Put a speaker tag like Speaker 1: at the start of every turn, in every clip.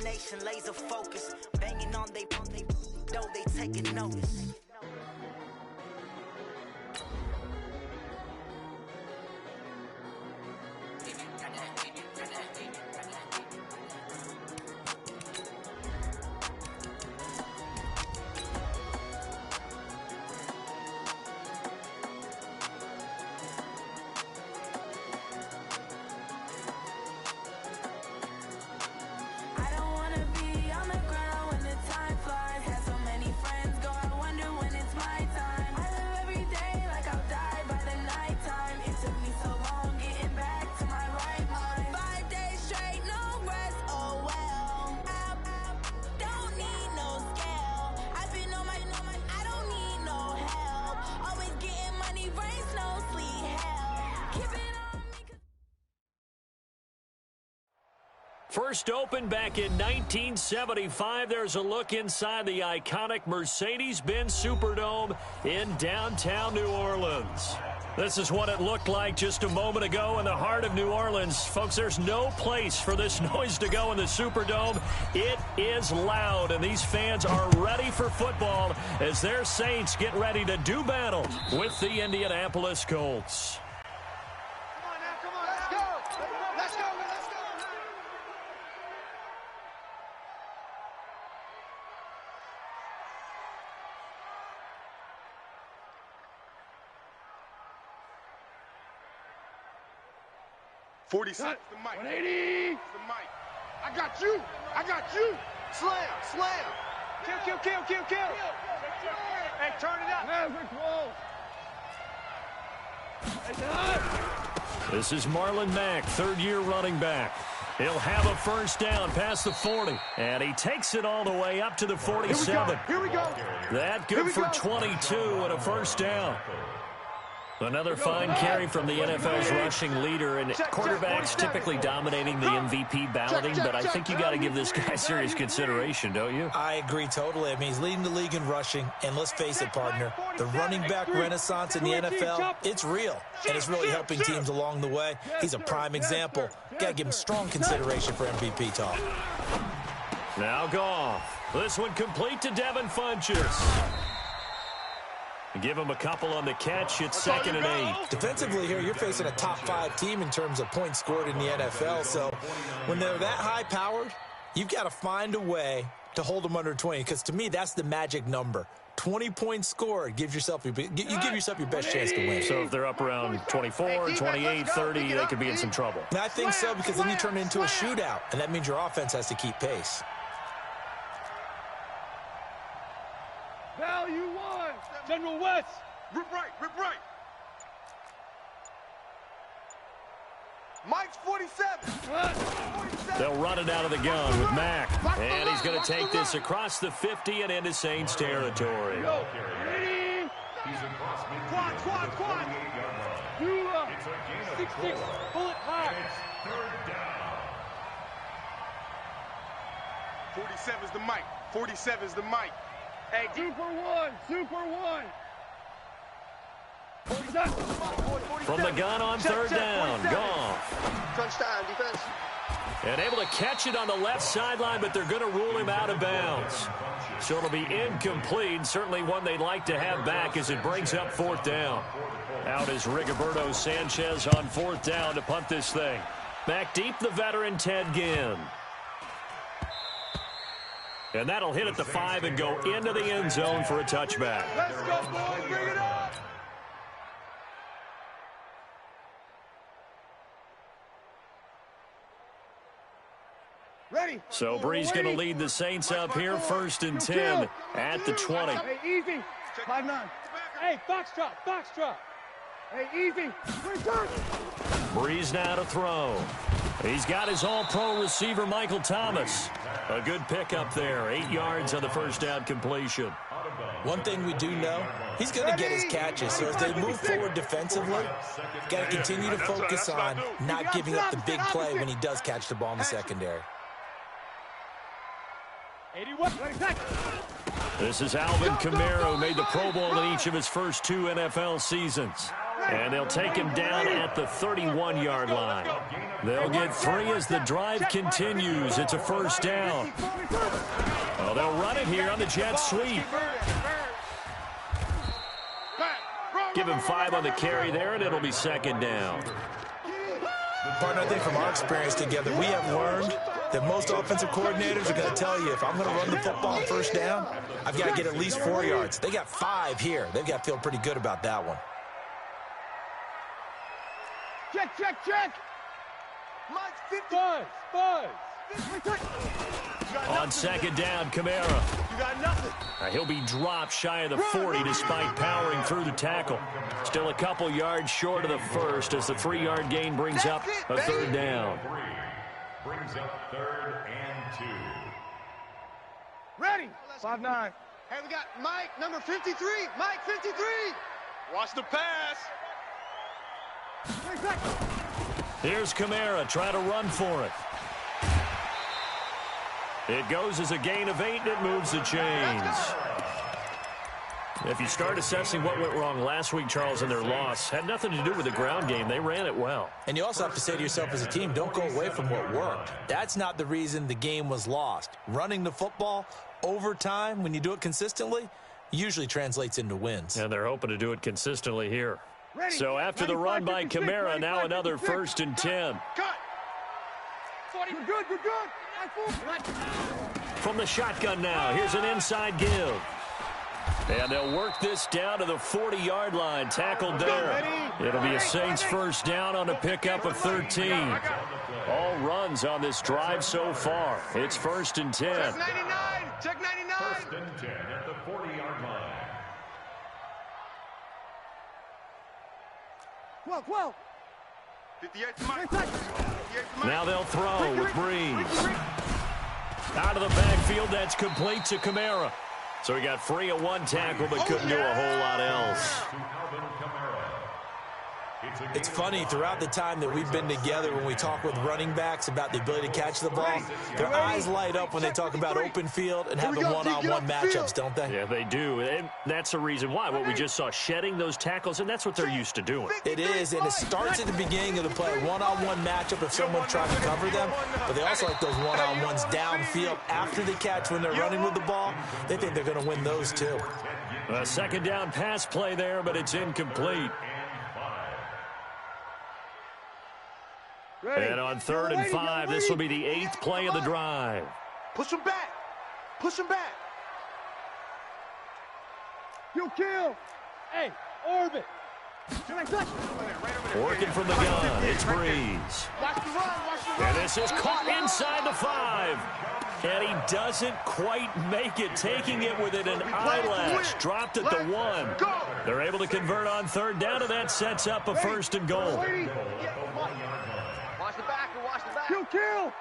Speaker 1: determination, laser focus, banging on they though they taking notice.
Speaker 2: First opened back in 1975. There's a look inside the iconic Mercedes-Benz Superdome in downtown New Orleans. This is what it looked like just a moment ago in the heart of New Orleans. Folks, there's no place for this noise to go in the Superdome. It is loud, and these fans are ready for football as their Saints get ready to do battle with the Indianapolis Colts.
Speaker 3: 47. The mic. 180. The mic. I got you. I got you. Slam. Slam. Kill. Hey, turn it up.
Speaker 2: This is Marlon Mack, third-year running back. He'll have a first down past the 40, and he takes it all the way up to the 47.
Speaker 3: Here we go.
Speaker 2: That good for 22 and a first down. Another fine carry from the NFL's rushing leader, and quarterbacks typically dominating the MVP balloting, but I think you got to give this guy serious consideration, don't you?
Speaker 4: I agree totally. I mean, he's leading the league in rushing, and let's face it, partner, the running back renaissance in the NFL, it's real, and it's really helping teams along the way. He's a prime example. Got to give him strong consideration for MVP talk.
Speaker 2: Now Goff. This one complete to Devin Funchess. Give him a couple on the catch. It's 2nd and 8.
Speaker 4: Defensively here, you're facing a top-5 team in terms of points scored in the NFL. So when they're that high-powered, you've got to find a way to hold them under 20. Because to me, that's the magic number. 20 points scored gives yourself you give yourself your best chance to win.
Speaker 2: So if they're up around 24, 28, 30, they could be in some trouble.
Speaker 4: And I think so, because then you turn it into a shootout, and that means your offense has to keep pace.
Speaker 3: Value 1. General West. Rip right. Mike's 47.
Speaker 2: They'll run it out of the gun with Mack. And he's going to take this across the 50 and into Saints territory.
Speaker 3: Quad. 6-6. Bullet high. 47's the mic. 47's the mic. Hey, Super one.
Speaker 2: From the gun on third down, Goff.
Speaker 3: Touchdown, defense.
Speaker 2: And able to catch it on the left sideline, but they're going to rule him out of bounds. So it'll be incomplete. Certainly one they'd like to have back as it brings up 4th down. Out is Rigoberto Sanchez on 4th down to punt this thing. Back deep, the veteran Ted Ginn. And that'll hit at the 5 and go into the end zone for a touchback.
Speaker 3: Let's go, boys. Bring it up. Ready.
Speaker 2: So Bree's going to lead the Saints up here, 1st and 10 at the 20.
Speaker 3: Hey, easy. 5-9. Hey, foxtrot. Hey, easy. Return.
Speaker 2: Breeze now to throw. He's got his all-pro receiver, Michael Thomas. A good pickup there. 8 yards on the first down completion.
Speaker 4: One thing we do know, he's going to get his catches. So as they move forward defensively, got to continue to focus on not giving up the big play when he does catch the ball in the secondary.
Speaker 3: 81.
Speaker 2: This is Alvin Kamara, who made the Pro Bowl in each of his first 2 NFL seasons. And they'll take him down at the 31-yard line. They'll get 3 as the drive continues. It's a first down. Oh, they'll run it here on the jet sweep. Give him 5 on the carry there, and it'll be second down.
Speaker 4: Partner, I think from our experience together, we have learned that most offensive coordinators are going to tell you, if I'm going to run the football on first down, I've got to get at least 4 yards. They got 5 here. They've got to feel pretty good about that one.
Speaker 3: Check, check, check. Mike's 50.
Speaker 2: On second down, Kamara.
Speaker 3: You got nothing.
Speaker 2: He'll be dropped shy of the 40 despite powering through the tackle. Still a couple yards short of the first as the 3-yard gain brings up a third down.
Speaker 5: Brings up 3rd and 2.
Speaker 3: Ready. 5-9. Hey, we got Mike, number 53. Mike, 53. Watch the pass.
Speaker 2: Here's Kamara trying to run for it. It goes as a gain of 8, and it moves the chains. If you start assessing what went wrong last week, Charles, in their loss, had nothing to do with the ground game. They ran it well.
Speaker 4: And you also have to say to yourself as a team, don't go away from what worked. That's not the reason the game was lost. Running the football over time, when you do it consistently, usually translates into wins.
Speaker 2: And they're hoping to do it consistently here.
Speaker 3: Ready.
Speaker 2: So after the run by Kamara, now another 1st and 10.
Speaker 3: Cut. 40. We're good. We're good.
Speaker 2: From the shotgun now, here's an inside give. And they'll work this down to the 40-yard line, tackled there. It'll be a Saints first down on a pickup of 13. All runs on this drive so far. It's 1st and 10.
Speaker 3: Check 99. Check 99.
Speaker 5: 1st and 10 at the 40-yard line.
Speaker 3: 12. 58 to Mike.
Speaker 2: Now they'll throw with Breeze. Out of the backfield, that's complete to Kamara. So he got free of 1 tackle, but couldn't do a whole lot else.
Speaker 4: It's funny, throughout the time that we've been together, when we talk with running backs about the ability to catch the ball, their eyes light up when they talk about open field and having one-on-one matchups, don't they?
Speaker 2: Yeah, they do. And that's the reason why. What we just saw, shedding those tackles, and that's what they're used to doing.
Speaker 4: It is, and it starts at the beginning of the play. One-on-one matchup if someone's trying to cover them, but they also like those one-on-ones downfield after the catch when they're running with the ball. They think they're going to win those too.
Speaker 2: A second down pass play there, but it's incomplete.
Speaker 3: Ready.
Speaker 2: And on 3rd and 5, this will be the 8th play of the drive.
Speaker 3: Push him back. Push him back. You kill. Hey, orbit.
Speaker 2: Working from the gun, it's Breeze.
Speaker 3: Watch the run.
Speaker 2: And this is caught inside the 5. And he doesn't quite make it, taking it within an eyelash. Dropped at the 1. They're able to convert on 3rd down, and that sets up a 1st and goal.
Speaker 3: Watch the back. Watch the back. Kill.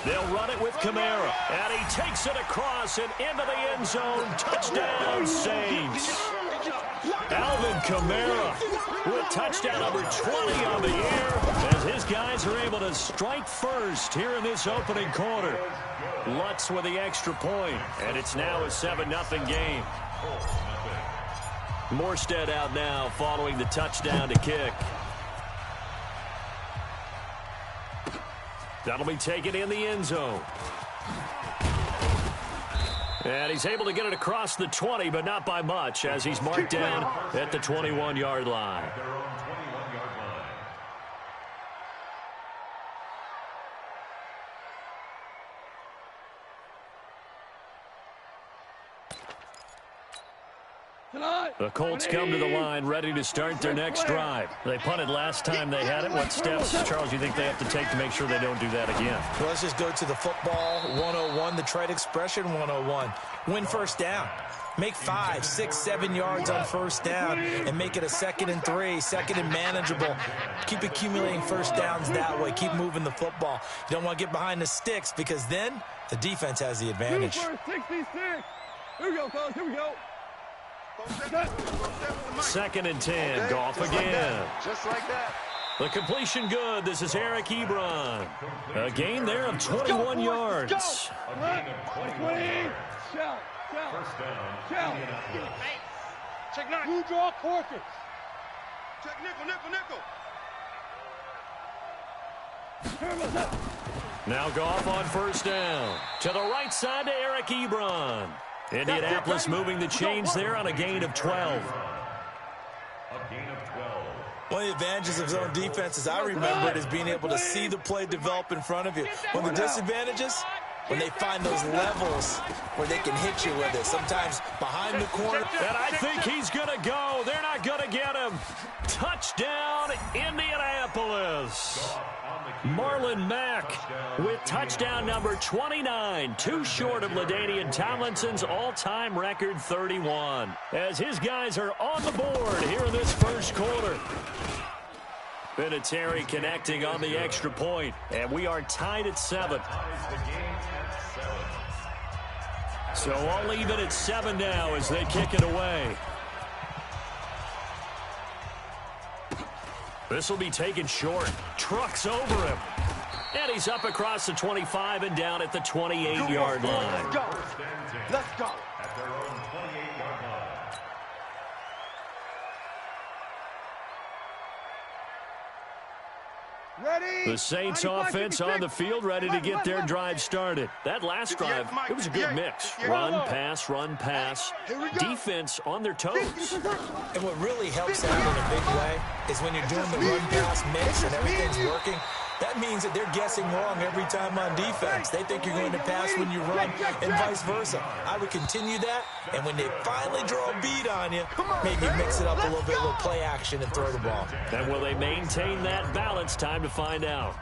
Speaker 2: They'll run it with Kamara. And he takes it across and into the end zone. Touchdown, Saints. Alvin Kamara with touchdown number 20 on the year as his guys are able to strike first here in this opening quarter. Lutz with the extra point, and it's now a 7-0 game. Morstead out now following the touchdown to kick. That'll be taken in the end zone. And he's able to get it across the 20, but not by much, as he's marked down at the 21-yard line. The Colts come to the line ready to start their next drive. They punted last time they had it. What steps, Charles, you think they have to take to make sure they don't do that again?
Speaker 4: Well, let's just go to the football 101, the trade expression 101. Win first down. Make 5, 6, 7 yards on first down and make it a 2nd and 3, 2nd and manageable. Keep accumulating first downs that way. Keep moving the football. You don't want to get behind the sticks because then the defense has the advantage.
Speaker 3: 66. Here we go, fellas. Here we go.
Speaker 2: 2nd and 10. Goff again.
Speaker 3: Just like that.
Speaker 2: The completion good. This is Eric Ebron. A gain there of 21 yards.
Speaker 3: Shout. Check 9. You draw Corkins. Check nickel, nickel, nickel.
Speaker 2: Now Goff on first down. To the right side to Eric Ebron. Indianapolis moving the chains there on a gain of 12.
Speaker 5: A gain of 12.
Speaker 4: One of the advantages of zone defense, as I remember it, is being able to see the play develop in front of you. One of the disadvantages, when they find those levels where they can hit you with it, sometimes behind the corner.
Speaker 2: And I think he's going to go. They're not going to get him. Touchdown, Indianapolis. Marlon Mack with touchdown number 29, too short of LaDainian Tomlinson's all-time record 31. As his guys are on the board here in this first quarter. Vinatieri connecting on the extra point, and we are tied at 7. So all even at 7 now as they kick it away. This will be taken short. Trucks over him. And he's up across the 25 and down at the 28-yard line.
Speaker 3: Let's go. Let's go.
Speaker 5: At their own 28-yard line.
Speaker 3: Ready?
Speaker 2: The Saints offense on the field, ready to get their drive started. That last drive, it was a good mix. Run, pass. Defense on their toes.
Speaker 4: And what really helps out in a big way is when you're doing the run-pass mix and everything's working, that means that they're guessing wrong every time on defense. They think you're going to pass when you run and vice versa. I would continue that, and when they finally draw a beat on you, maybe mix it up a little bit with play action and throw the ball.
Speaker 2: And will they maintain that balance? Time to find out.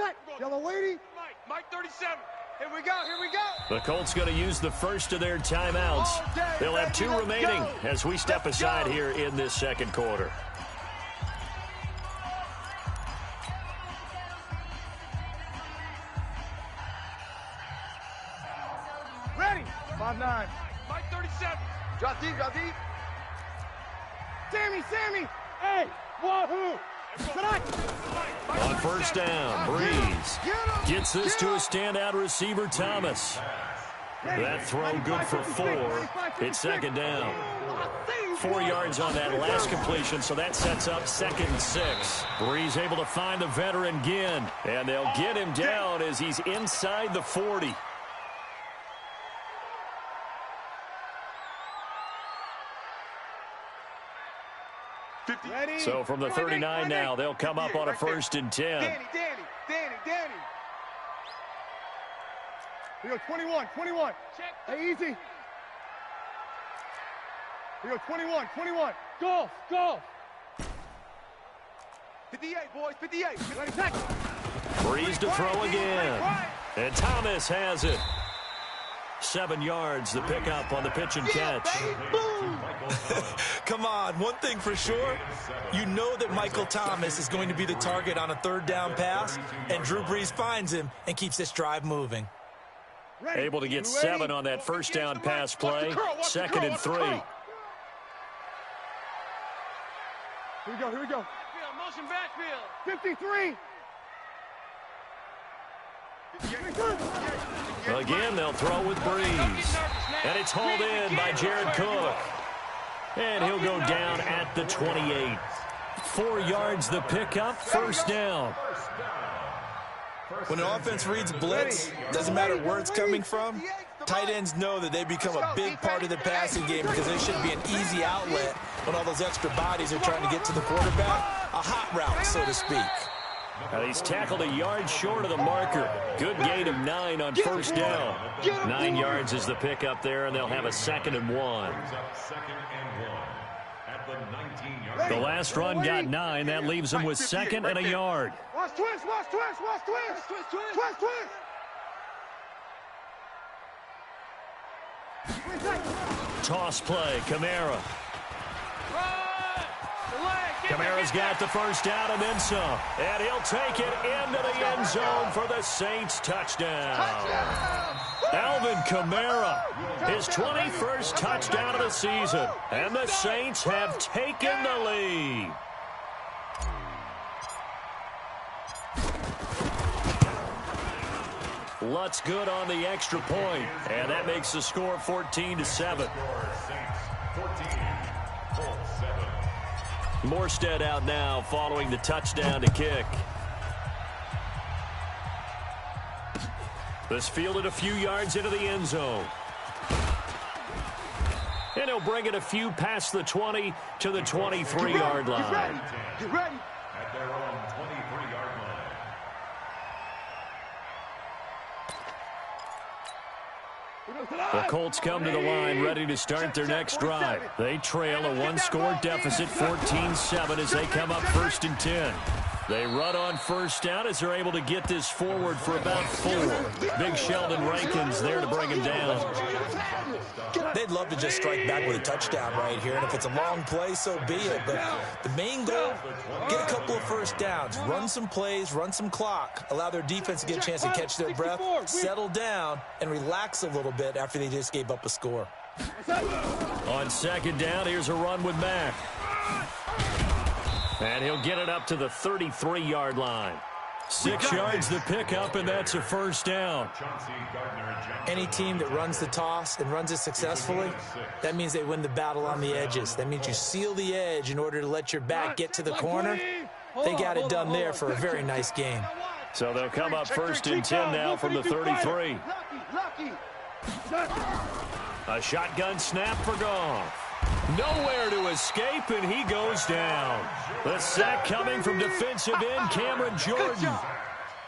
Speaker 3: set. Yellow lady. Mike 37. Here we go, here we go.
Speaker 2: The Colts going to use the first of their timeouts. They'll have 2 remaining as we step aside here in this second quarter.
Speaker 3: Ready. 5-9. Mike 37. Drop deep, drop deep. Sammy. Hey, wahoo.
Speaker 2: On first down, Breeze gets this to a standout receiver, Thomas. That throw good for 4. It's second down. 4 yards on that last completion, so that sets up 2nd and 6. Breeze able to find the veteran Ginn, and they'll get him down as he's inside the 40. So from the 39 now, they'll come up on a 1st and 10.
Speaker 3: Danny. Here we go, 21. Hey, easy. Here we go, 21. Golf. 58, boys, 58.
Speaker 2: Breeze to throw again. And Thomas has it. 7 yards, the pickup on the pitch and catch.
Speaker 4: Come on, one thing for sure, you know that Michael Thomas is going to be the target on a 3rd down pass, and Drew Brees finds him and keeps this drive moving.
Speaker 2: Able to get 7 on that 1st down pass play, 2nd and 3.
Speaker 3: Here we go.
Speaker 6: Motion backfield.
Speaker 3: 53.
Speaker 2: Again, they'll throw with Breeze. And it's hauled in by Jared Cook. And he'll go down at the 28. 4 yards the pickup, 1st down.
Speaker 4: When an offense reads blitz, doesn't matter where it's coming from, tight ends know that they become a big part of the passing game because they should be an easy outlet when all those extra bodies are trying to get to the quarterback. A hot route, so to speak.
Speaker 2: Now he's tackled a yard short of the marker. Good gain of 9 on 1st down. 9 yards is the pickup there, and they'll have a 2nd and 1. The last run got 9. That leaves them with 2nd and a yard.
Speaker 3: Watch twist.
Speaker 2: Toss play, Kamara. Kamara's got the 1st down and then some. And he'll take it into the end zone for the Saints touchdown. Alvin Kamara, his 21st touchdown of the season. And the Saints have taken the lead. Lutz good on the extra point. And that makes the score 14-7. Morstead out now following the touchdown to kick. This fielded a few yards into the end zone. And he'll bring it a few past the 20 to the 23-yard line.
Speaker 3: Get ready.
Speaker 5: At their own 23-yard line.
Speaker 2: The Colts come to the line ready to start their next drive. They trail a 1-score deficit, 14-7, as they come up 1st and 10. They run on 1st down as they're able to get this forward for about 4. Big Sheldon Rankins there to bring him down.
Speaker 4: They'd love to just strike back with a touchdown right here, and if it's a long play, so be it. But the main goal, get a couple of 1st downs, run some plays, run some clock, allow their defense to get a chance to catch their breath, settle down, and relax a little bit after they just gave up a score.
Speaker 2: On 2nd down, here's a run with Mack. And he'll get it up to the 33-yard line. 6 yards the pickup, and that's a 1st down.
Speaker 4: Any team that runs the toss and runs it successfully, that means they win the battle on the edges. That means you seal the edge in order to let your back get to the corner. They got it done there for a very nice game.
Speaker 2: So they'll come up 1st and 10 now from the 33. A shotgun snap for Goff. Nowhere to escape, and he goes down. The sack coming from defensive end Cameron Jordan.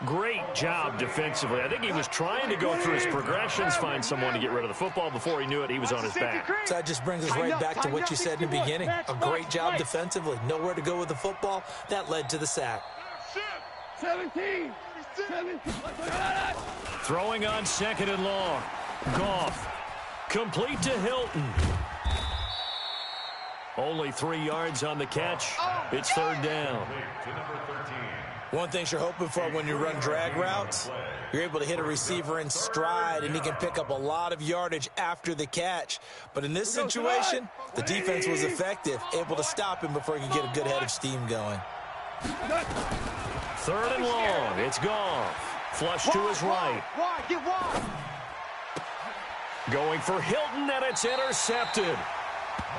Speaker 2: Great job defensively. I think he was trying to go through his progressions, find someone to get rid of the football. Before he knew it, he was on his back.
Speaker 4: So that just brings us right back to what you said in the beginning. A great job defensively. Nowhere to go with the football. That led to the sack.
Speaker 3: 17.
Speaker 2: Throwing on second and long. Goff. Complete to Hilton. Only 3 yards on the catch. It's third down.
Speaker 4: One thing you're hoping for when you run drag routes, you're able to hit a receiver in stride, and he can pick up a lot of yardage after the catch. But in this situation, the defense was effective, able to stop him before he could get a good head of steam going.
Speaker 2: Third and long. It's Goff. Flush to his right. Going for Hilton, and it's intercepted.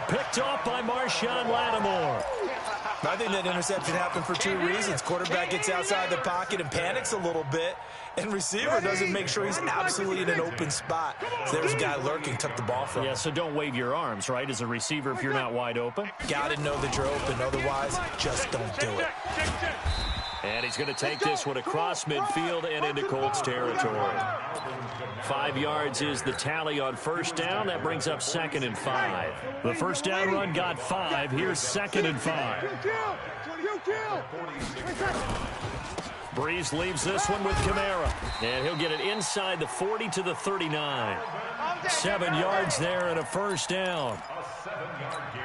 Speaker 2: Picked off by Marshawn Lattimore.
Speaker 4: I think that interception happened for 2 reasons. Quarterback gets outside the pocket and panics a little bit, and receiver doesn't make sure he's absolutely in an open spot. So there's a guy lurking, took the ball from him.
Speaker 2: Yeah, so don't wave your arms, right, as a receiver if you're not wide open.
Speaker 4: Got to know that you're open. Otherwise, just don't do it.
Speaker 2: And he's going to take this one across midfield and into Colts territory. 5 yards is the tally on first down. That brings up 2nd and 5. The first down run got 5. Here's 2nd and 5. Breeze leaves this one with Kamara. And he'll get it inside the 40 to the 39. 7 yards there and a first down.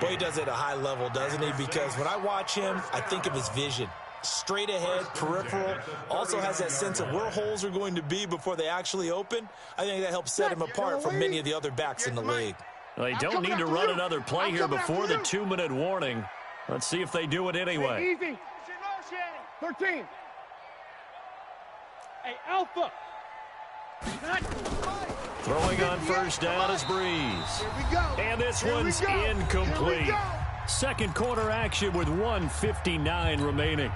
Speaker 4: Boy, he does it at a high level, doesn't he? Because when I watch him, I think of his vision. Straight ahead, peripheral, also has that sense of where holes are going to be before they actually open. I think that helps set him apart from many of the other backs in the league.
Speaker 2: Well, they don't need to run another play here before the 2-minute warning. Let's see if they do it anyway.
Speaker 3: Easy. 13. Hey, Alpha.
Speaker 2: Throwing on first down is Breeze. And this one's incomplete. Second quarter action with 1:59 remaining.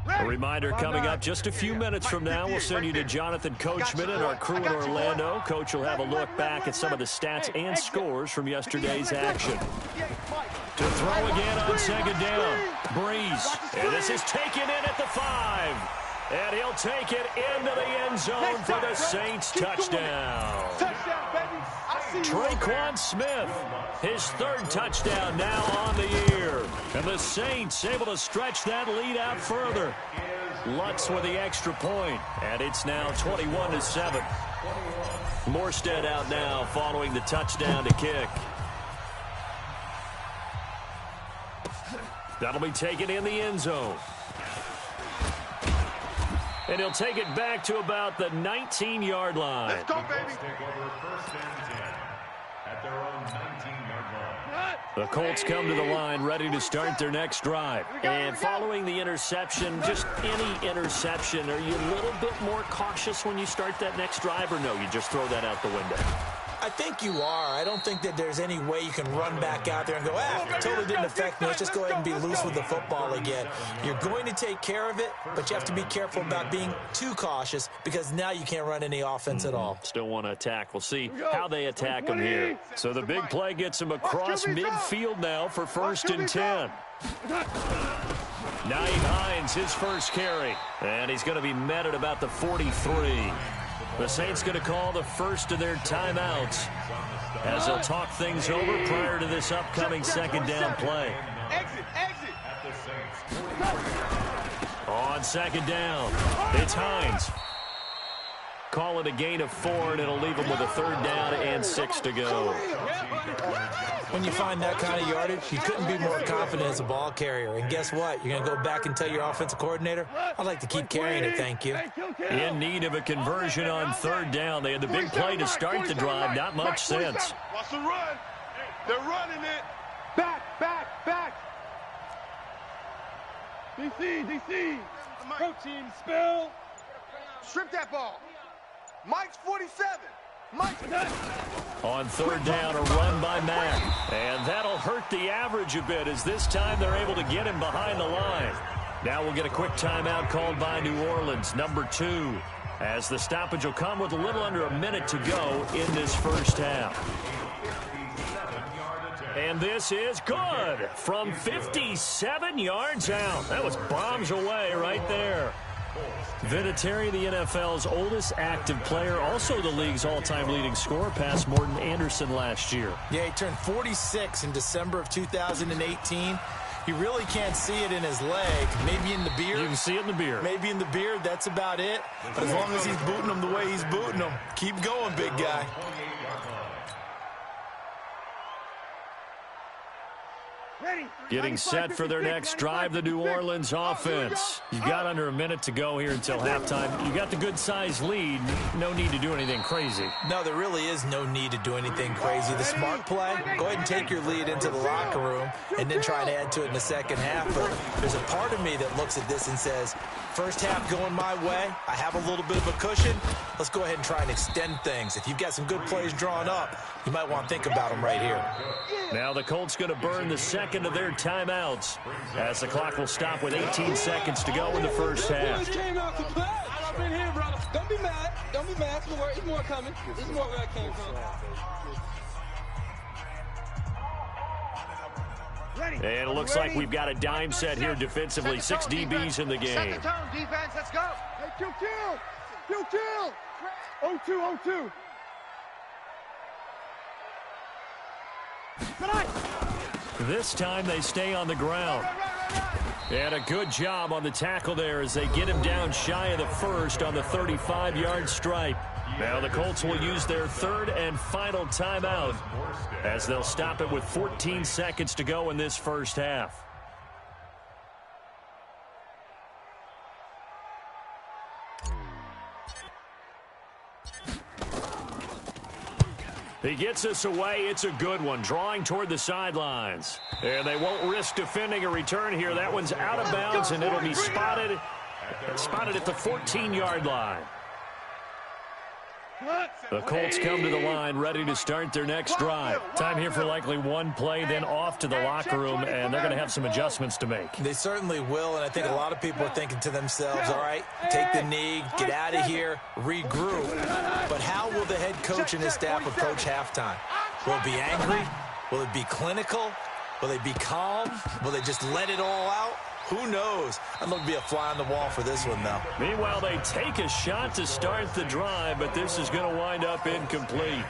Speaker 2: A reminder coming up just a few minutes from now, we'll send you to Jonathan Coachman and our crew in Orlando. Coach will have a look back at some of the stats and scores from yesterday's action. To throw again on second down. Breeze. And this is taken in at the 5. And he'll take it into the end zone for the Saints touchdown. Traquan Smith, his 3rd touchdown now on the year. And the Saints able to stretch that lead out further. Lutz with the extra point, and it's now 21-7. Morstead out now following the touchdown to kick. That'll be taken in the end zone. And he'll take it back to about the 19-yard line.
Speaker 3: Let's go, baby.
Speaker 5: At their own 19-yard line.
Speaker 2: The Colts come to the line ready to start their next drive. And following the interception, just any interception, are you a little bit more cautious when you start that next drive, or no, you just throw that out the window?
Speaker 4: I think you are. I don't think that there's any way you can run back out there and go, totally didn't affect me. Let's just go ahead and be loose with the football again. You're going to take care of it, but you have to be careful about being too cautious because now you can't run any offense at all.
Speaker 2: Still want to attack. We'll see how they attack them here. So the big play gets him across midfield now for 1st and 10. Naeem Hines, his first carry. And he's going to be met at about the 43. The Saints going to call the first of their timeouts as they'll talk things over prior to this upcoming second down play.
Speaker 3: Exit.
Speaker 2: On second down, it's Hines. Call it a gain of 4, and it'll leave them with a 3rd down and 6 to go.
Speaker 4: When you find that kind of yardage, you couldn't be more confident as a ball carrier. And guess what? You're going to go back and tell your offensive coordinator, I'd like to keep carrying it, thank you.
Speaker 2: In need of a conversion on 3rd down. They had the big play to start the drive. Not much since.
Speaker 3: Watch the run. They're running it. Back. DC. Protein spill. Strip that ball. Mike's 47.
Speaker 2: On 3rd down, a run by Mack. And that'll hurt the average a bit as this time they're able to get him behind the line. Now we'll get a quick timeout called by New Orleans, number 2, as the stoppage will come with a little under a minute to go in this first half. And this is good from 57 yards out. That was bombs away right there. Vinatieri, the NFL's oldest active player, also the league's all-time leading scorer, past Morton Anderson last year.
Speaker 4: Yeah, he turned 46 in December of 2018. You really can't see it in his leg. Maybe in the beard.
Speaker 2: You can see it in the beard.
Speaker 4: Maybe in the beard. That's about it. But as long as he's booting them the way he's booting them, keep going, big guy.
Speaker 2: Getting set for their next drive, the New Orleans offense. You've got under a minute to go here until halftime. You got the good-sized lead. No need to do anything crazy.
Speaker 4: No, there really is no need to do anything crazy. The smart play, go ahead and take your lead into the locker room and then try to add to it in the second half. But there's a part of me that looks at this and says, first half going my way, I have a little bit of a cushion. Let's go ahead and try and extend things. If you've got some good plays drawn up, you might want to think about them right here.
Speaker 2: Now the Colts going to burn the second of their timeouts as the clock will stop with 18 seconds to go in the first half.
Speaker 6: Don't be mad. Don't be mad. There's more coming. There's more where I came from.
Speaker 2: And it looks like we've got a dime set here defensively. 6 DBs in the game.
Speaker 3: Set the tone, defense. Let's go. Hey, kill. 0-2.
Speaker 2: This time they stay on the ground. And a good job on the tackle there as they get him down shy of the first on the 35-yard stripe. Now the Colts will use their third and final timeout as they'll stop it with 14 seconds to go in this first half. He gets us away. It's a good one, drawing toward the sidelines. And they won't risk defending a return here. That one's out of bounds, and it'll be spotted at the 14-yard line. The Colts come to the line, ready to start their next drive. Time here for likely one play, then off to the locker room, and they're going to have some adjustments to make.
Speaker 4: They certainly will, and I think a lot of people are thinking to themselves, all right, take the knee, get out of here, regroup. But how will the head coach and his staff approach halftime? Will it be angry? Will it be clinical? Will they be calm? Will they just let it all out? Who knows? I'd love to be a fly on the wall for this one, though.
Speaker 2: Meanwhile, they take a shot to start the drive, but this is going to wind up incomplete.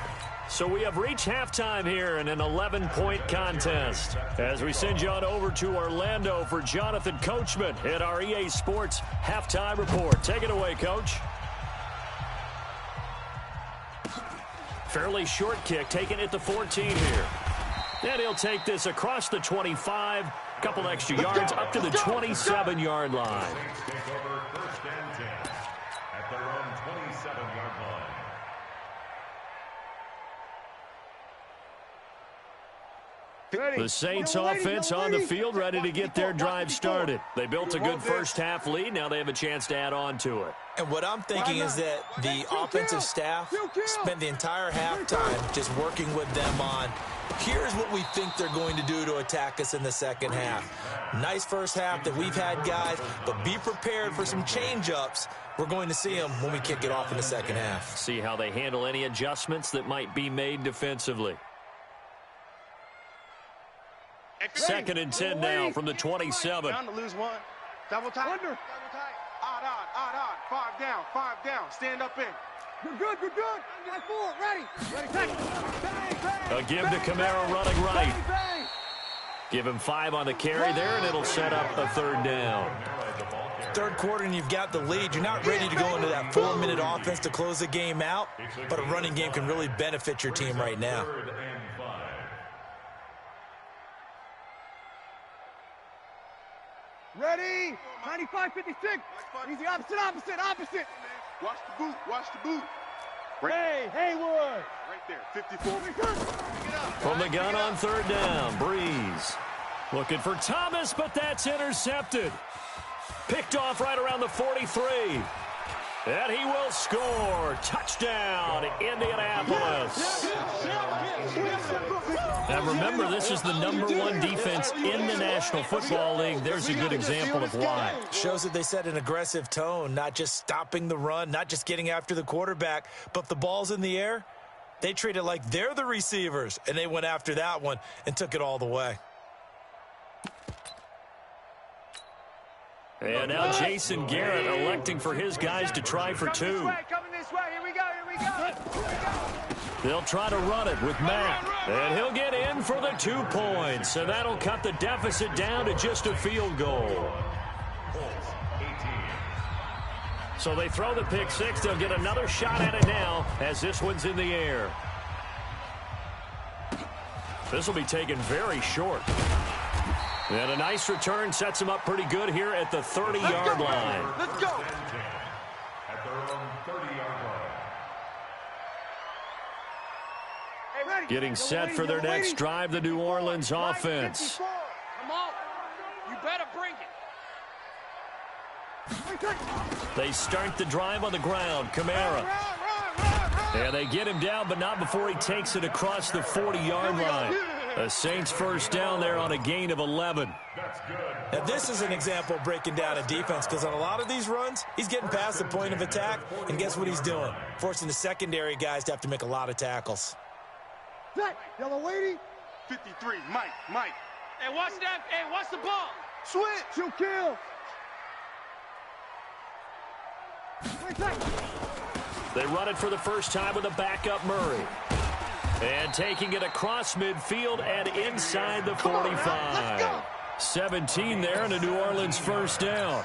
Speaker 2: So we have reached halftime here in an 11-point contest. As we send you on over to Orlando for Jonathan Coachman at our EA Sports Halftime Report. Take it away, Coach. Fairly short kick, taken at the 14 here. And he'll take this across the 25. Couple extra yards up to the 27-yard line. The Saints offense on the field, ready to get their drive started. They built a good first half lead. Now they have a chance to add on to it.
Speaker 4: And what I'm thinking is that the offensive staff spent the entire halftime just working with them on, here's what we think they're going to do to attack us in the second half. Nice first half that we've had, guys, but be prepared for some change-ups. We're going to see them when we kick it off in the second half.
Speaker 2: See how they handle any adjustments that might be made defensively. Second and 10 now from the 27.
Speaker 3: Down to lose one. Double tight. Under. Odd. 5 down. Stand up in. Good. 5-4. Ready. Take it. Bang.
Speaker 2: A give to Kamara running right. Give him 5 on the carry there, and it'll set up a third down.
Speaker 4: Third quarter, and you've got the lead. You're not ready to go into that 4-minute offense to close the game out, but a running game can really benefit your team right now.
Speaker 3: Ready? 95-56. Easy, opposite. Watch the boot. Hey, Haywood. Right there, 54.
Speaker 2: From the gun on third down, Breeze. Looking for Thomas, but that's intercepted. Picked off right around the 43. And he will score. Touchdown, Indianapolis. Now remember, this is the #1 defense in the National Football League. There's a good example of why.
Speaker 4: Shows that they set an aggressive tone, not just stopping the run, not just getting after the quarterback, but if the ball's in the air, they treat it like they're the receivers, and they went after that one and took it all the way.
Speaker 2: And now Jason Garrett electing for his guys to try for two.
Speaker 3: Coming this way. Here we go.
Speaker 2: They'll try to run it with Matt. And he'll get in for the 2 points. And that'll cut the deficit down to just a field goal. So they throw the pick six. They'll get another shot at it now as this one's in the air. This will be taken very short. And a nice return sets him up pretty good here at the 30-yard line.
Speaker 3: Let's go.
Speaker 5: At their own 30-yard line.
Speaker 2: Getting set for their next drive, the New Orleans offense.
Speaker 6: Come on. You better bring it.
Speaker 2: They start the drive on the ground. Kamara. And they get him down, but not before he takes it across the 40-yard line. A Saints first down there on a gain of 11.
Speaker 5: That's good.
Speaker 4: Now, this is an example of breaking down a defense, because on a lot of these runs, he's getting past the point of attack, and guess what he's doing? Forcing the secondary guys to have to make a lot of tackles.
Speaker 3: Yellow lady. 53. Mike.
Speaker 6: Hey, watch that. Hey, watch the ball.
Speaker 3: Switch. You kill.
Speaker 2: They run it for the first time with a backup Murray. And taking it across midfield and inside the 45. 17 there and a New Orleans first down.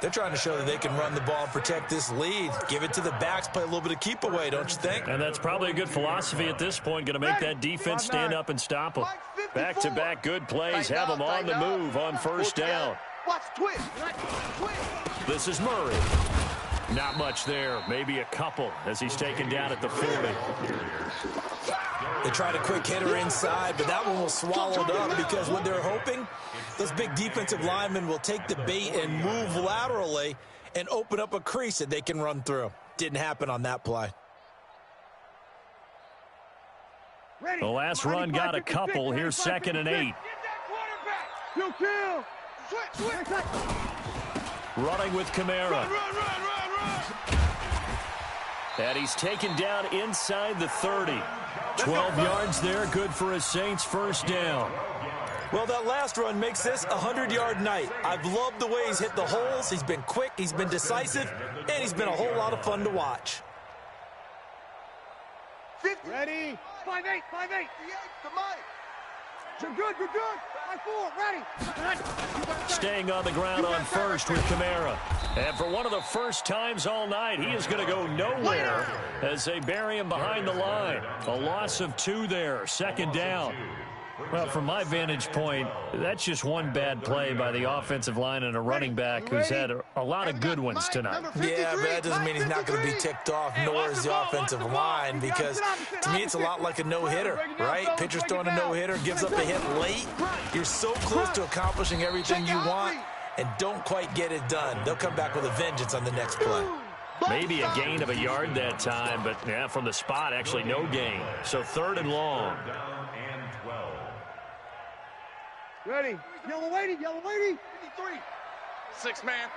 Speaker 4: They're trying to show that they can run the ball and protect this lead. Give it to the backs, play a little bit of keep away, don't you think?
Speaker 2: And that's probably a good philosophy at this point. Going to make that defense stand up and stop them. Back-to-back good plays have them on the move on first down.
Speaker 3: Watch twist.
Speaker 2: This is Murray. Not much there, maybe a couple as he's taken down at the 40.
Speaker 4: They tried a quick hitter inside, but that one was swallowed up because what they're hoping, those big defensive linemen will take the bait and move laterally and open up a crease that they can run through. Didn't happen on that play.
Speaker 2: The last run got a couple. Here's 2nd and 8.
Speaker 3: You kill. Switch.
Speaker 2: Running with Kamara. And he's taken down inside the 30. 12 yards there, good for a Saints first down.
Speaker 4: Well, that last run makes this a 100-yard night. I've loved the way he's hit the holes. He's been quick, he's been decisive, and he's been a whole lot of fun to watch.
Speaker 3: 50. Ready. 5-8. To Mike. You're good. 5-4. Ready.
Speaker 2: Staying on the ground on first with Kamara. And for one of the first times all night, he is going to go nowhere as they bury him behind the line. A loss of 2 there, 2nd down. Well, from my vantage point, that's just one bad play by the offensive line and a running back who's had a lot of good ones tonight.
Speaker 4: Yeah, but that doesn't mean he's not going to be ticked off, nor is the offensive line, because to me it's a lot like a no-hitter, right? Pitcher's throwing a no-hitter, gives up a hit late. You're so close to accomplishing everything you want and don't quite get it done. They'll come back with a vengeance on the next play.
Speaker 2: Maybe a gain of a yard that time, but yeah, from the spot, actually no gain. So 3rd and long.
Speaker 3: Ready. Yellow lady. 53.
Speaker 6: 6 man.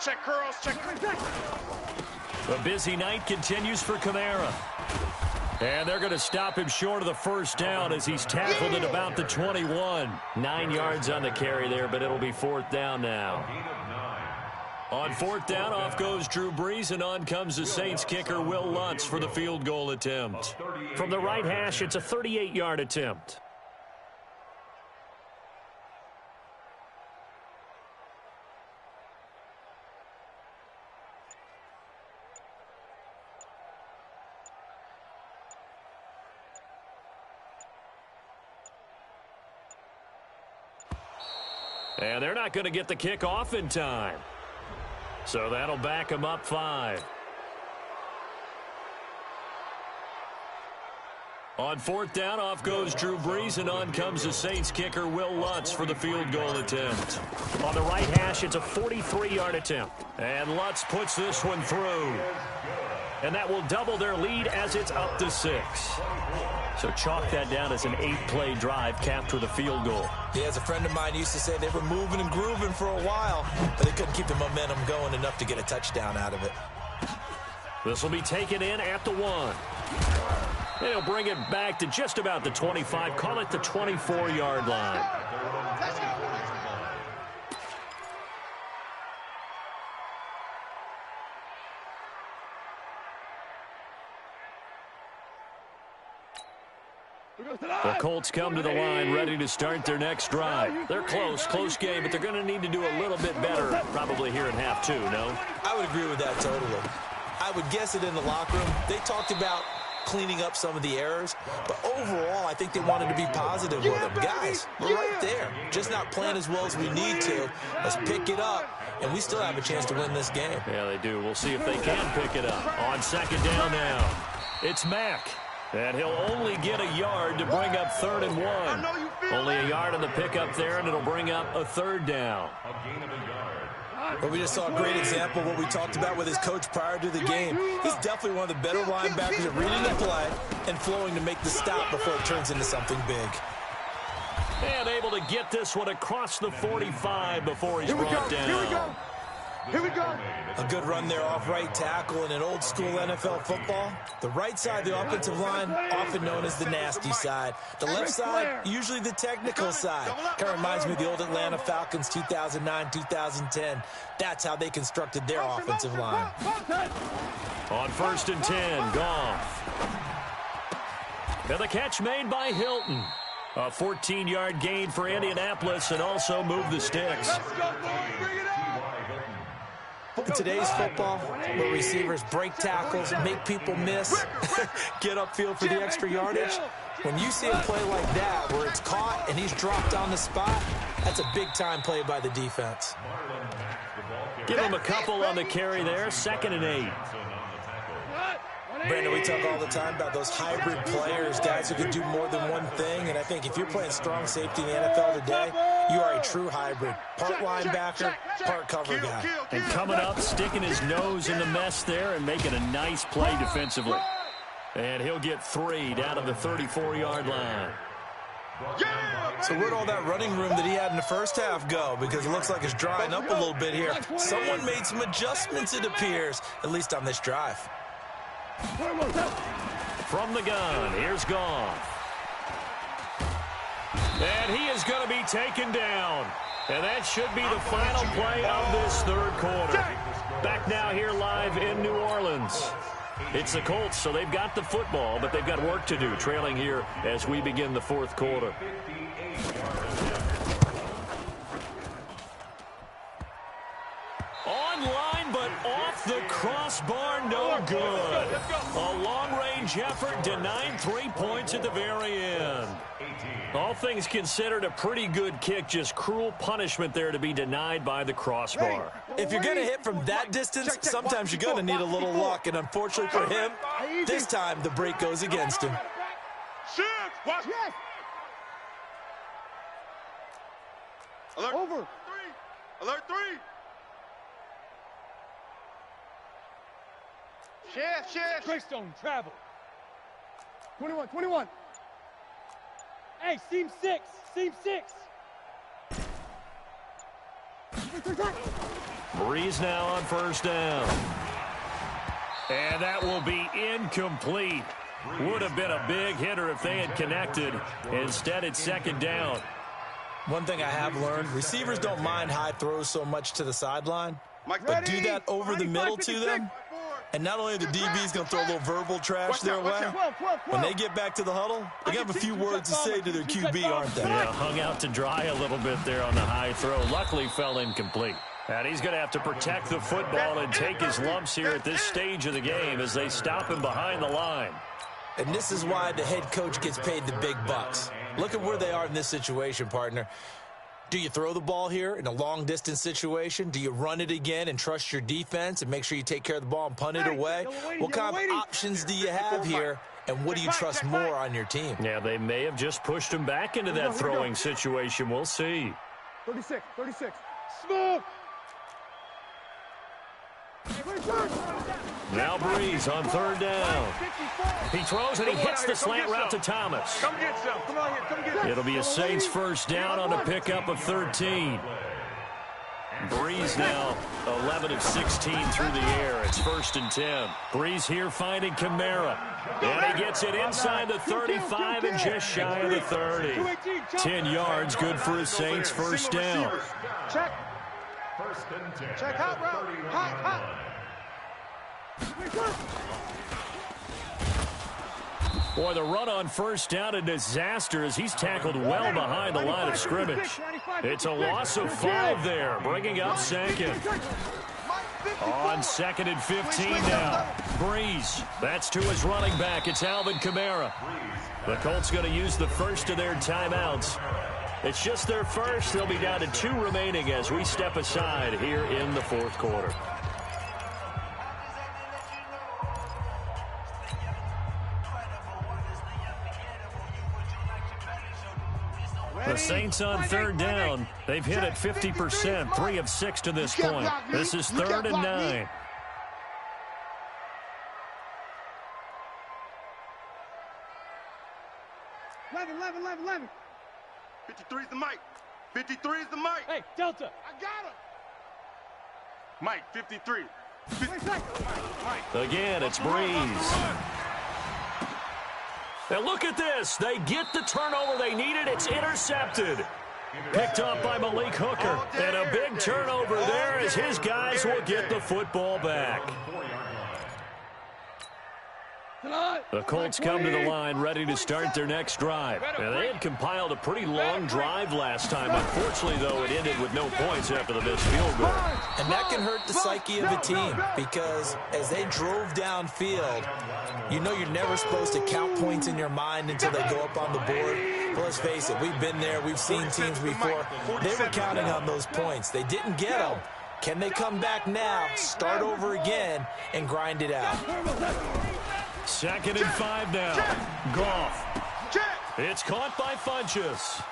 Speaker 6: Check curls.
Speaker 2: A busy night continues for Kamara. And they're going to stop him short of the first down as he's tackled at about the 21. 9 yards on the carry there, but it'll be 4th down now. On 4th down, off goes Drew Brees, and on comes the Saints kicker, Will Lutz, for the field goal attempt. From the right hash, it's a 38-yard attempt. And they're not going to get the kick off in time. So that'll back them up 5. On 4th down, off goes Drew Brees, and on comes the Saints kicker, Will Lutz, for the field goal attempt. On the right hash, it's a 43-yard attempt. And Lutz puts this one through. And that will double their lead as it's up to 6. So chalk that down as an 8-play drive capped with a field goal.
Speaker 4: Yeah, as a friend of mine used to say, they were moving and grooving for a while, but they couldn't keep the momentum going enough to get a touchdown out of it.
Speaker 2: This will be taken in at the 1. And he'll bring it back to just about the 25, call it the 24-yard line. The Colts come to the line ready to start their next drive. They're close game, but they're going to need to do a little bit better probably here in half two, no?
Speaker 4: I would agree with that totally. I would guess it in the locker room. They talked about cleaning up some of the errors, but overall, I think they wanted to be positive with them. Guys, we're right there. Just not playing as well as we need to. Let's pick it up, and we still have a chance to win this game.
Speaker 2: Yeah, they do. We'll see if they can pick it up. On second down now, it's Mack. And he'll only get a yard to bring up 3rd and 1. Only a yard on the pickup there, and it'll bring up a 3rd down.
Speaker 4: But we just saw a great example of what we talked about with his coach prior to the game. He's definitely one of the better linebackers at reading the play and flowing to make the stop before it turns into something big.
Speaker 2: And able to get this one across the 45 before he's brought down.
Speaker 3: Here we go.
Speaker 4: A good run there off right tackle in an old school NFL football. The right side of the offensive line, often known as the nasty side. The left side, usually the technical side. Kind of reminds me of the old Atlanta Falcons 2009, 2010. That's how they constructed their offensive line.
Speaker 2: On 1st and 10, Goff. And the catch made by Hilton. A 14-yard gain for Indianapolis and also move the sticks.
Speaker 3: Let's go, boys. Bring it up.
Speaker 4: In today's football, where receivers break tackles, make people miss, get upfield for the extra yardage, when you see a play like that where it's caught and he's dropped on the spot, that's a big-time play by the defense.
Speaker 2: Give him a couple on the carry there, 2nd and 8.
Speaker 4: Brandon, we talk all the time about those hybrid players, guys who can do more than one thing, and I think if you're playing strong safety in the NFL today, you are a true hybrid. Part linebacker, part cover guy.
Speaker 2: And coming up, sticking his nose in the mess there and making a nice play defensively. And he'll get 3 down to the 34-yard line.
Speaker 4: So where'd all that running room that he had in the first half go? Because it looks like it's drying up a little bit here. Someone made some adjustments, it appears, at least on this drive.
Speaker 2: From the gun, here's Goff. And he is going to be taken down. And that should be the final play of this 3rd quarter. Back now here live in New Orleans. It's the Colts, so they've got the football, but they've got work to do, trailing here as we begin the 4th quarter. Online, but off the crossbar, no good. A long-range effort, denied 3 points at the very end. All things considered, a pretty good kick, just cruel punishment there to be denied by the crossbar.
Speaker 4: If you're going to hit from that distance, sometimes you're going to need a little luck, and unfortunately for him, this time the break goes against him.
Speaker 3: Alert. Over. 3. Alert 3. Shift.
Speaker 6: Greystone, travel. 21. Hey, seam 6.
Speaker 2: Breeze now on 1st down. And that will be incomplete. Would have been a big hitter if they had connected. Instead, it's 2nd down.
Speaker 4: One thing I have learned, receivers don't mind high throws so much to the sideline, but do that over the middle to them. And not only are the DBs going to throw a little verbal trash their way, when they get back to the huddle, they're going to have a few words to say to their QB, aren't they?
Speaker 2: Yeah, hung out to dry a little bit there on the high throw. Luckily fell incomplete. And he's going to have to protect the football and take his lumps here at this stage of the game as they stop him behind the line.
Speaker 4: And this is why the head coach gets paid the big bucks. Look at where they are in this situation, partner. Do you throw the ball here in a long-distance situation? Do you run it again and trust your defense and make sure you take care of the ball and punt it away? What kind of options do you have here, and what do you trust more on your team?
Speaker 2: Yeah, they may have just pushed him back into that throwing situation. We'll see.
Speaker 3: 36. Smoke.
Speaker 2: Now Breeze on 3rd down. He throws and he hits the slant route to Thomas.
Speaker 3: Come get some. Come on here. Come get some.
Speaker 2: It'll be a Saints 1st down on a pickup of 13. Breeze now 11 of 16 through the air. It's 1st and 10. Breeze here finding Kamara. And he gets it inside the 35 and just shy of the 30. 10 yards, good for a Saints 1st down.
Speaker 3: Check. 1st and 10. Check hot route. Hot.
Speaker 2: Boy, the run on first down, a disaster as he's tackled well behind the line of scrimmage. It's a loss of 5 there, bringing up second. On 2nd and 15 now. Breeze. That's to his running back. It's Alvin Kamara. The Colts going to use the first of their timeouts. It's just their first. They'll be down to 2 remaining as we step aside here in the 4th quarter. The Saints on 3rd down. They've hit it 50%, 3 of 6 to this point. This is 3rd and 9.
Speaker 3: Eleven. 53 is the mic. 53 is the mic.
Speaker 6: Hey, Delta.
Speaker 3: I got him. Mike, 53.
Speaker 2: Again, it's Breeze. And look at this. They get the turnover they needed. It's intercepted. Picked up by Malik Hooker. And a big turnover there as his guys will get the football back. The Colts come to the line ready to start their next drive. And they had compiled a pretty long drive last time. Unfortunately, though, it ended with no points after the missed field goal.
Speaker 4: And that can hurt the psyche of a team because as they drove downfield, you know you're never supposed to count points in your mind until they go up on the board. But let's face it, we've been there. We've seen teams before. They were counting on those points. They didn't get them. Can they come back now, start over again, and grind it out?
Speaker 2: 2nd and 5 now. Goff. It's caught by Funchess.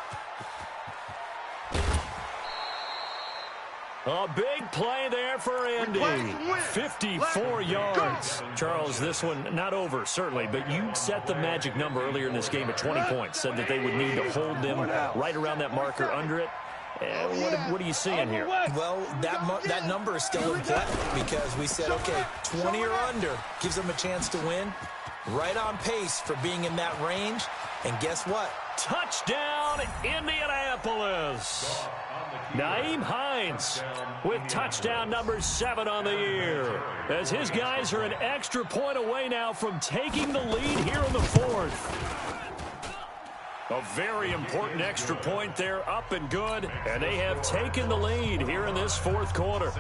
Speaker 2: A big play there for Indy. 54 yards. Charles, this one not over, certainly, but you set the magic number earlier in this game at 20 points. Said that they would need to hold them right around that marker under it. What are you seeing here?
Speaker 4: Well, that number is still in play because we said, okay, 20 or under gives them a chance to win. Right on pace for being in that range. And guess what?
Speaker 2: Touchdown, Indianapolis. Nyheim Hines with touchdown number 7 on the year. As his guys are an extra point away now from taking the lead here in the 4th. A very important extra point there, up and good. And they have taken the lead here in this 4th quarter.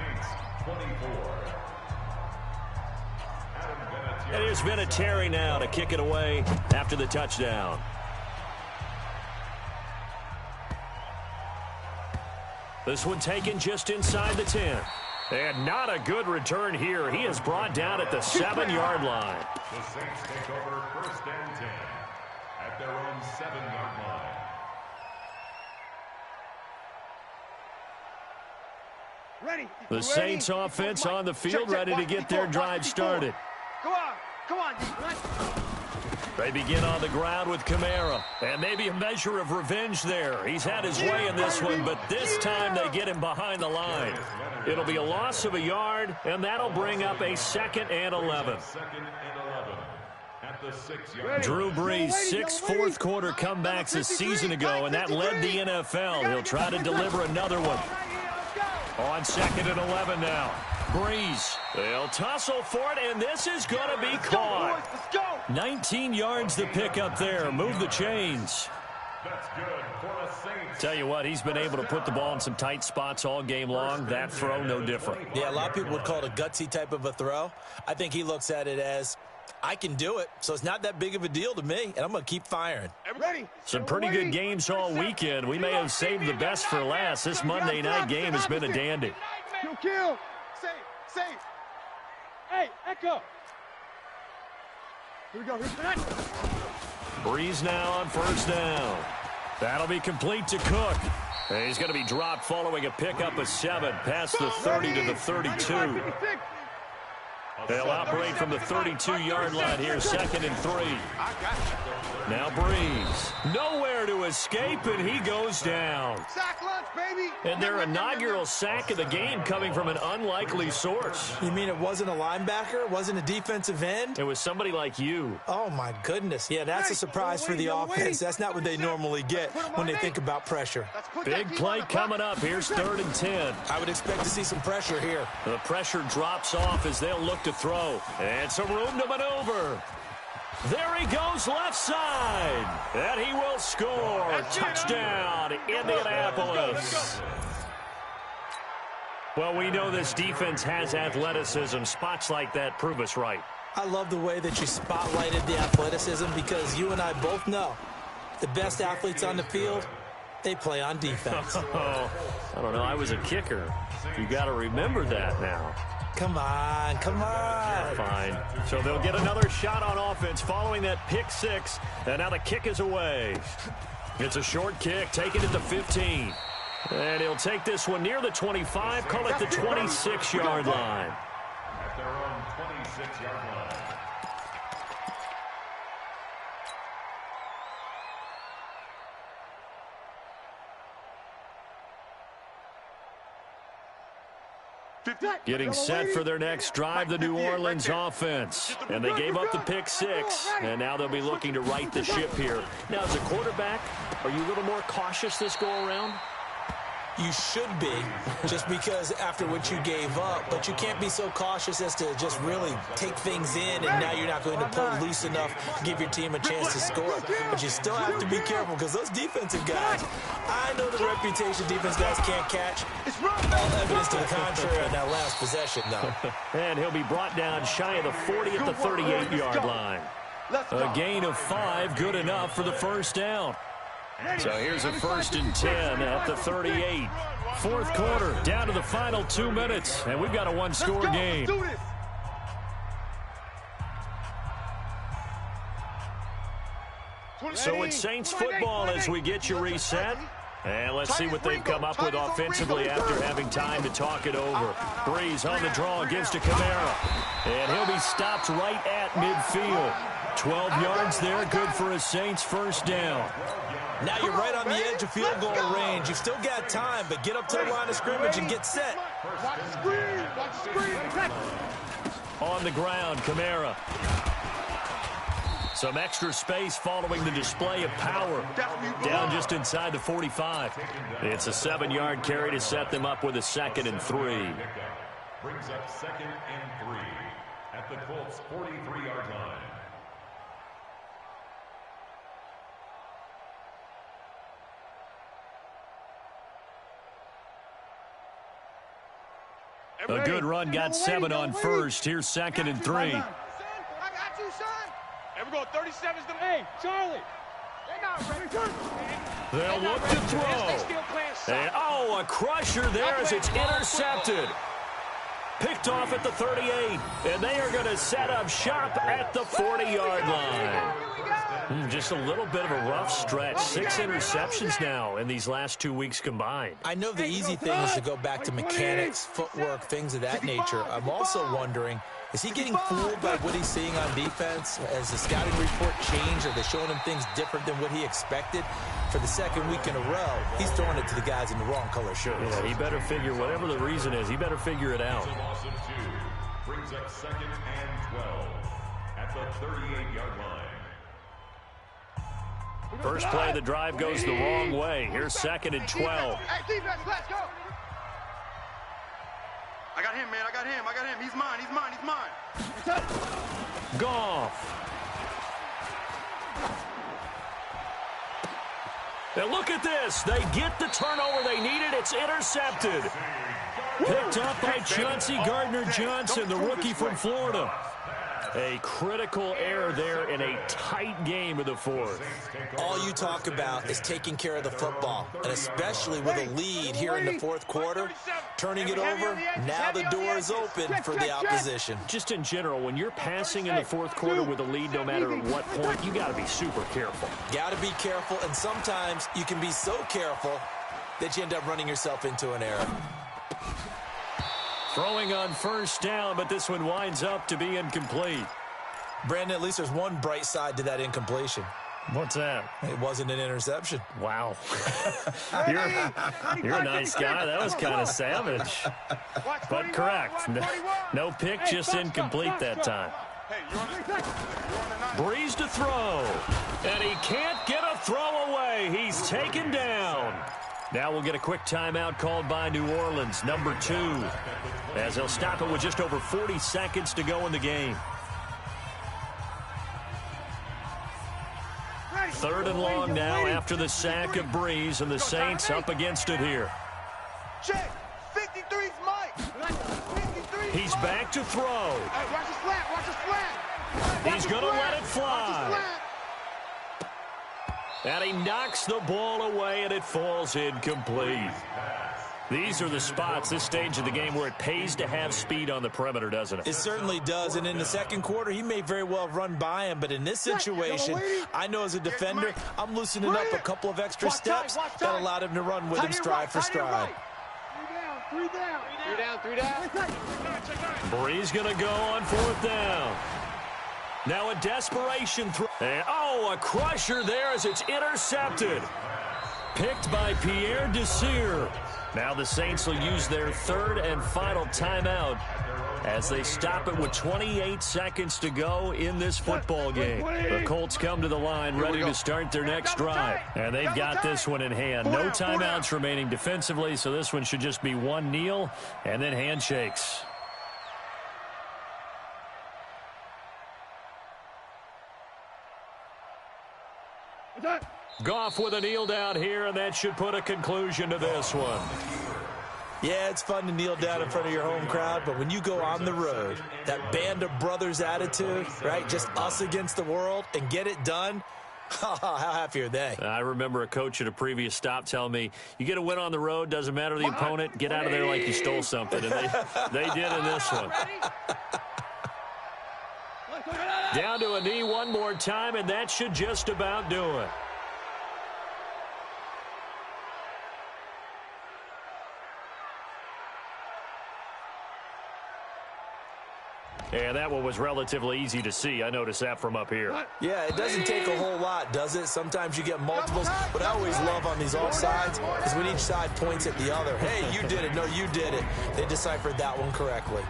Speaker 2: It has been a Terry now to kick it away after the touchdown. This one taken just inside the 10. And not a good return here. He is brought down at the 7-yard line.
Speaker 5: The Saints take over 1st and 10 at their own 7-yard line.
Speaker 2: The Saints offense on the field ready to get their drive started.
Speaker 3: Come on.
Speaker 2: They begin on the ground with Kamara. And maybe a measure of revenge there. He's had his way in this one, but this time they get him behind the line. It'll be a loss of a yard, and that'll bring up a 2nd and 11. Drew Brees, 6 fourth-quarter comebacks a season ago, and that led the NFL. He'll try to deliver another one. On 2nd and 11 now. Breeze. They'll tussle for it, and this is going to be caught. 19 yards to pick up there. Move the chains.
Speaker 5: That's good for the Saints.
Speaker 2: Tell you what, he's been able to put the ball in some tight spots all game long. That throw, no different.
Speaker 4: Yeah, a lot of people would call it a gutsy type of a throw. I think he looks at it as, I can do it, so it's not that big of a deal to me, and I'm going to keep firing.
Speaker 2: Some pretty good games all weekend. We may have saved the best for last. This Monday night game has been a dandy.
Speaker 3: Kill. Safe. Hey, Echo. Here we go.
Speaker 2: Breeze now on 1st down. That'll be complete to Cook. And he's going to be dropped following a pickup of 7 past the 30 to the 32. They'll operate from the 32-yard line here, 2nd and 3. Now Breeze. Nowhere to escape, and he goes down.
Speaker 3: Sack lunch, baby.
Speaker 2: And their inaugural sack of the game coming from an unlikely source.
Speaker 4: You mean it wasn't a linebacker? It wasn't a defensive end?
Speaker 2: It was somebody like you.
Speaker 4: Oh, my goodness. Yeah, that's a surprise for the offense. That's not what they normally get when they think about pressure.
Speaker 2: Big play coming up. Here's 3rd and 10.
Speaker 4: I would expect to see some pressure here.
Speaker 2: The pressure drops off as they'll look to throw. And some room to maneuver. There he goes left side. And he will score. Touchdown, Indianapolis. Well, we know this defense has athleticism. Spots like that prove us right.
Speaker 4: I love the way that you spotlighted the athleticism because you and I both know the best athletes on the field, they play on defense.
Speaker 2: I don't know. I was a kicker. You got to remember that now.
Speaker 4: Come on, come on.
Speaker 2: Fine. So they'll get another shot on offense following that pick six. And now the kick is away. It's a short kick, taken at the 15. And he'll take this one near the 25, call it the 26-yard line.
Speaker 5: At their own 26-yard line.
Speaker 2: Getting set for their next drive, the New Orleans offense. And they gave up the pick six, and now they'll be looking to right the ship here. Now, as a quarterback, are you a little more cautious this go-around?
Speaker 4: You should be, just because after what you gave up, but you can't be so cautious as to just really take things in, and now you're not going to pull loose enough to give your team a chance to score. But you still have to be careful because those defensive guys, I know the reputation defense guys can't catch. All evidence to the contrary on that last possession, though.
Speaker 2: And he'll be brought down shy of the 40 at the 38-yard line. A gain of 5, good enough for the first down. So here's a 1st and 10 at the 38. Fourth quarter, down to the final 2 minutes, and we've got a one-score game. So it's Saints football as we get you reset. And let's see what they've come up with offensively after having time to talk it over. Breeze on the draw, gives to Kamara. And he'll be stopped right at midfield. 12 yards there, good for a Saints first down.
Speaker 4: Now you're right on the edge of field goal range. You've still got time, but get up to the line of scrimmage and get set.
Speaker 3: Watch the screen. Watch the screen.
Speaker 2: On the ground, Kamara. Some extra space following the display of power. Down just inside the 45. It's a 7-yard carry to set them up with a 2nd and 3.
Speaker 5: Brings up 2nd and 3 at the Colts' 43-yard line.
Speaker 2: A good run, got 7 on first. Here's 2nd and 3.
Speaker 3: I got you, son. And we're going 37's the hey, Charlie. They're not ready.
Speaker 2: They'll look to throw. And, a crusher there as it's intercepted. Picked off at the 38. And they are going to set up shop at the 40-yard line. Just a little bit of a rough stretch. 6 interceptions now in these last 2 weeks combined.
Speaker 4: I know the easy thing is to go back to mechanics, footwork, things of that nature. I'm also wondering, is he getting fooled by what he's seeing on defense? Has the scouting report changed? Are they showing him things different than what he expected? For the 2nd week in a row, he's throwing it to the guys in the wrong color shirts.
Speaker 2: Yeah, he better figure, whatever the reason is, he better figure it out.
Speaker 5: Brings up 2nd and 12 at the 38-yard line.
Speaker 2: First play of the drive goes the wrong way. Here's 2nd and 12.
Speaker 3: Hey, defense, let's go. I got him, man. I got him. He's mine. He's mine.
Speaker 2: Goff. And look at this. They get the turnover they needed. It's intercepted. Picked up by Chauncey Gardner-Johnson, the rookie from Florida. A critical error there in a tight game of the 4th.
Speaker 4: All you talk about is taking care of the football, and especially with a lead here in the 4th quarter, turning it over, now the door is open for the opposition.
Speaker 2: Just in general, when you're passing in the 4th quarter with a lead, no matter at what point, you got to be super careful.
Speaker 4: Got to be careful, and sometimes you can be so careful that you end up running yourself into an error.
Speaker 2: Throwing on first down, but this one winds up to be incomplete.
Speaker 4: Brandon, at least there's one bright side to that incompletion.
Speaker 2: What's that?
Speaker 4: It wasn't an interception.
Speaker 2: Wow. You're a nice guy. That was kind of savage. But correct. No pick, just incomplete that time. Breeze to throw. And he can't get a throw away. He's taken down. Now we'll get a quick timeout called by New Orleans, number 2, as they'll stop it with just over 40 seconds to go in the game. 3rd and long now after the sack of Breeze, and the Saints up against it here.
Speaker 3: Check. 53's Mike. 53's
Speaker 2: He's back to throw.
Speaker 3: Hey, watch his flat. Watch his flat.
Speaker 2: He's going to let it fly. And he knocks the ball away, and it falls incomplete. These are the spots, this stage of the game, where it pays to have speed on the perimeter, doesn't it?
Speaker 4: It certainly does, and in the second quarter, he may very well run by him, but in this situation, I know as a defender, I'm loosening up a couple of extra steps that allowed him to run with him stride for stride.
Speaker 3: Three down.
Speaker 2: Breeze going to go on 4th down. Now a desperation throw. And, a crusher there as it's intercepted. Picked by Pierre Desir. Now the Saints will use their 3rd and final timeout as they stop it with 28 seconds to go in this football game. The Colts come to the line ready to start their next drive. And they've got this one in hand. No timeouts remaining defensively, so this one should just be one kneel and then handshakes. Goff with a kneel down here, and that should put a conclusion to this one.
Speaker 4: Yeah, it's fun to kneel down in front of your home crowd, but when you go on the road, that band of brothers attitude, right, just us against the world, and get it done, how happy are they?
Speaker 2: I remember a coach at a previous stop telling me, you get a win on the road, doesn't matter the opponent, get out of there like you stole something, and they did in this one. Down to a knee one more time, and that should just about do it. And that one was relatively easy to see. I noticed that from up here.
Speaker 4: Yeah, it doesn't take a whole lot, does it? Sometimes you get multiples. What I always love on these offsides is when each side points at the other. Hey, you did it. No, you did it. They deciphered that one correctly.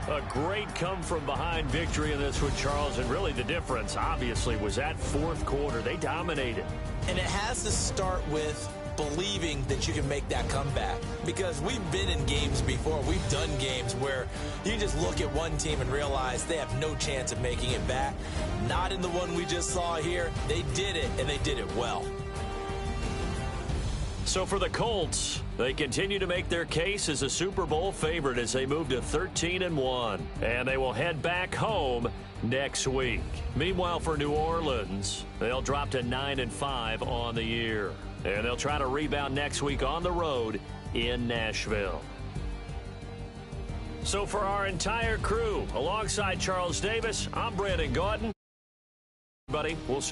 Speaker 2: A great come-from-behind victory in this one, Charles. And really the difference, obviously, was that 4th quarter. They dominated.
Speaker 4: And it has to start with believing that you can make that comeback, because we've been in games before. We've done games where you just look at one team and realize they have no chance of making it back. Not in the one we just saw here. They did it, and they did it well.
Speaker 2: So for the Colts, they continue to make their case as a Super Bowl favorite as they move to 13-1, and they will head back home next week. Meanwhile, for New Orleans, they'll drop to 9-5 on the year. And they'll try to rebound next week on the road in Nashville. So for our entire crew, alongside Charles Davis, I'm Brandon Gautin. Everybody, we'll see.